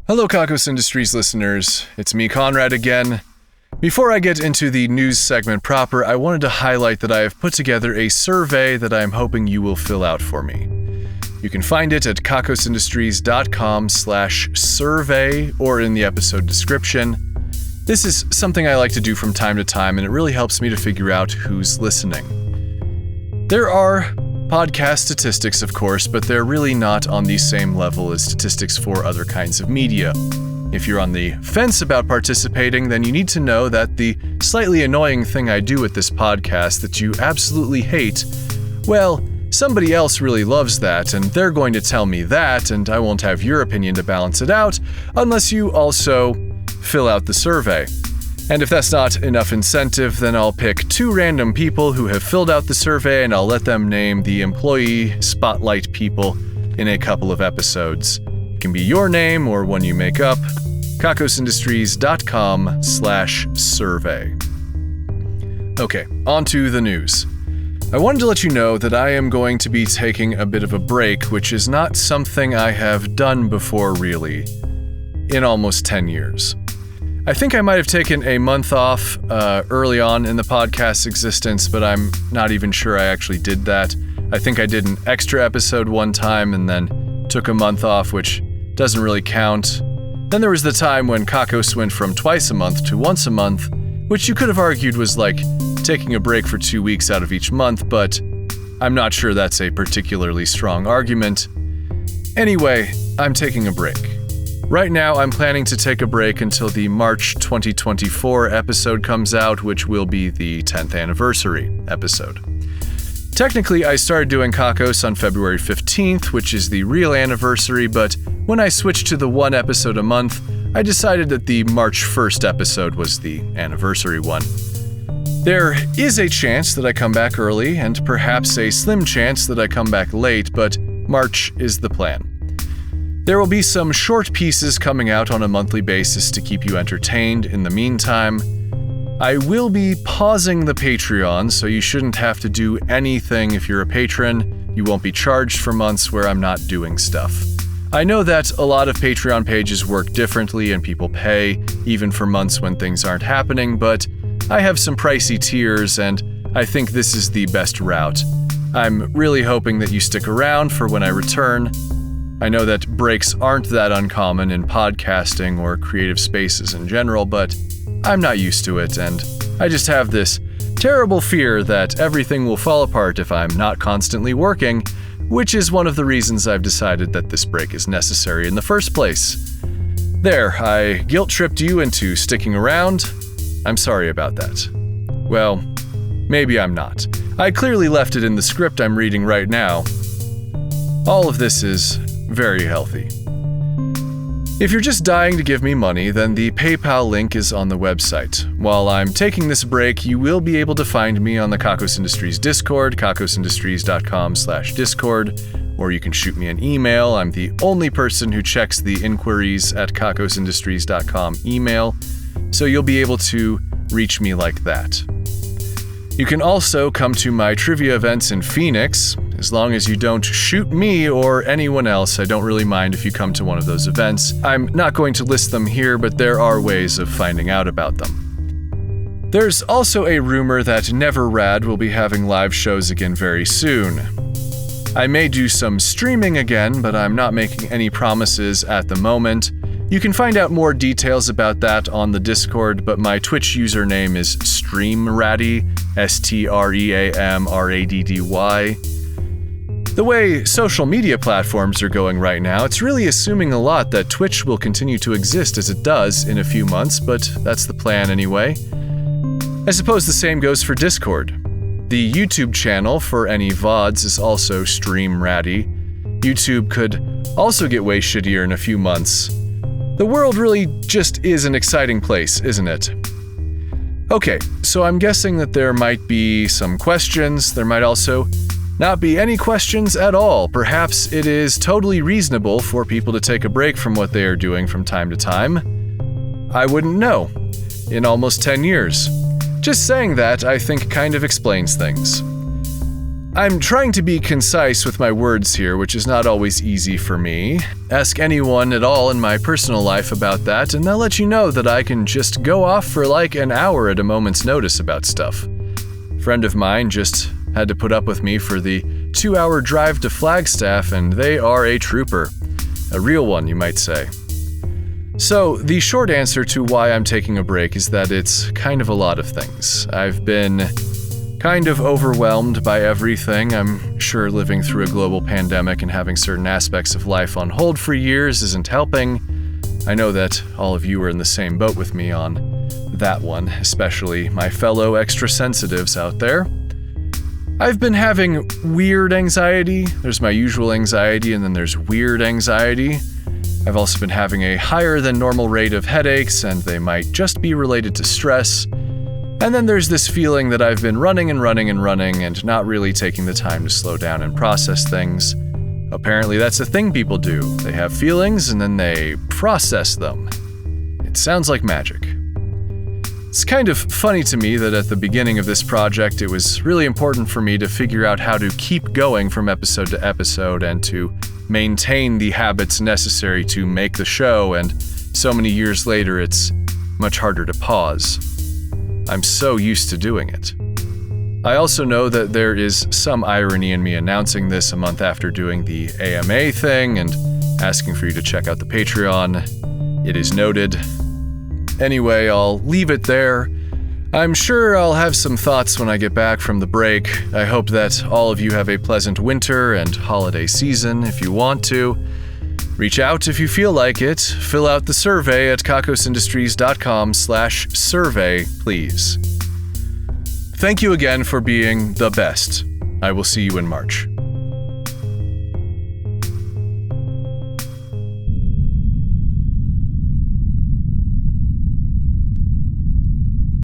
Hello, Kakos Industries listeners. It's me, Conrad, again. Before I get into the news segment proper, I wanted to highlight that I have put together a survey that I am hoping you will fill out for me. You can find it at kakosindustries.com/survey or in the episode description. This is something I like to do from time to time, and it really helps me to figure out who's listening. There are podcast statistics, of course, but they're really not on the same level as statistics for other kinds of media. If you're on the fence about participating, then you need to know that the slightly annoying thing I do with this podcast that you absolutely hate, well, somebody else really loves that, and they're going to tell me that, and I won't have your opinion to balance it out unless you also fill out the survey. And if that's not enough incentive, then I'll pick 2 random people who have filled out the survey and I'll let them name the employee spotlight people in a couple of episodes. It can be your name or one you make up. kakosindustries.com/survey. Okay, on to the news. I wanted to let you know that I am going to be taking a bit of a break, which is not something I have done before really, in almost 10 years. I think I might have taken a month off early on in the podcast's existence, but I'm not even sure I actually did that. I think I did an extra episode one time and then took a month off, which doesn't really count. Then there was the time when Kakos went from twice a month to once a month, which you could have argued was like taking a break for 2 weeks out of each month, but I'm not sure that's a particularly strong argument. Anyway, I'm taking a break. Right now, I'm planning to take a break until the March 2024 episode comes out, which will be the 10th anniversary episode. Technically, I started doing Kakos on February 15th, which is the real anniversary, but when I switched to the 1 episode a month, I decided that the March 1st episode was the anniversary one. There is a chance that I come back early, and perhaps a slim chance that I come back late, but March is the plan. There will be some short pieces coming out on a monthly basis to keep you entertained in the meantime. I will be pausing the Patreon, so you shouldn't have to do anything if you're a patron. You won't be charged for months where I'm not doing stuff. I know that a lot of Patreon pages work differently and people pay, even for months when things aren't happening, but I have some pricey tiers and I think this is the best route. I'm really hoping that you stick around for when I return. I know that breaks aren't that uncommon in podcasting or creative spaces in general, but I'm not used to it, and I just have this terrible fear that everything will fall apart if I'm not constantly working, which is one of the reasons I've decided that this break is necessary in the first place. There, I guilt-tripped you into sticking around. I'm sorry about that. Well, maybe I'm not. I clearly left it in the script I'm reading right now. All of this is very healthy. If you're just dying to give me money, then the PayPal link is on the website. While I'm taking this break, you will be able to find me on the Kakos Industries Discord, kakosindustries.com/discord, or you can shoot me an email. I'm the only person who checks the inquiries at kakosindustries.com email, so you'll be able to reach me like that. You can also come to my trivia events in Phoenix. As long as you don't shoot me or anyone else, I don't really mind if you come to one of those events. I'm not going to list them here, but there are ways of finding out about them. There's also a rumor that Never Rad will be having live shows again very soon. I may do some streaming again, but I'm not making any promises at the moment. You can find out more details about that on the Discord, but my Twitch username is StreamRaddy, StreamRaddy. The way social media platforms are going right now, it's really assuming a lot that Twitch will continue to exist as it does in a few months, but that's the plan anyway. I suppose the same goes for Discord. The YouTube channel for any VODs is also StreamRaddy. YouTube could also get way shittier in a few months. The world really just is an exciting place, isn't it? Okay, so I'm guessing that there might be some questions. There might also not be any questions at all. Perhaps it is totally reasonable for people to take a break from what they are doing from time to time. I wouldn't know. In almost 10 years. Just saying that, I think, kind of explains things. I'm trying to be concise with my words here, which is not always easy for me. Ask anyone at all in my personal life about that, and they'll let you know that I can just go off for like an hour at a moment's notice about stuff. A friend of mine just had to put up with me for the 2-hour drive to Flagstaff, and they are a trooper. A real one, you might say. So, the short answer to why I'm taking a break is that it's kind of a lot of things. I've been kind of overwhelmed by everything. I'm sure living through a global pandemic and having certain aspects of life on hold for years isn't helping. I know that all of you are in the same boat with me on that one, especially my fellow extra sensitives out there. I've been having weird anxiety. There's my usual anxiety, and then there's weird anxiety. I've also been having a higher than normal rate of headaches, and they might just be related to stress. And then there's this feeling that I've been running and not really taking the time to slow down and process things. Apparently that's a thing people do. They have feelings and then they process them. It sounds like magic. It's kind of funny to me that at the beginning of this project, it was really important for me to figure out how to keep going from episode to episode and to maintain the habits necessary to make the show, and so many years later, it's much harder to pause. I'm so used to doing it. I also know that there is some irony in me announcing this a month after doing the AMA thing and asking for you to check out the Patreon. It is noted. Anyway, I'll leave it there. I'm sure I'll have some thoughts when I get back from the break. I hope that all of you have a pleasant winter and holiday season if you want to. Reach out if you feel like it. Fill out the survey at kakosindustries.com/survey, please. Thank you again for being the best. I will see you in March.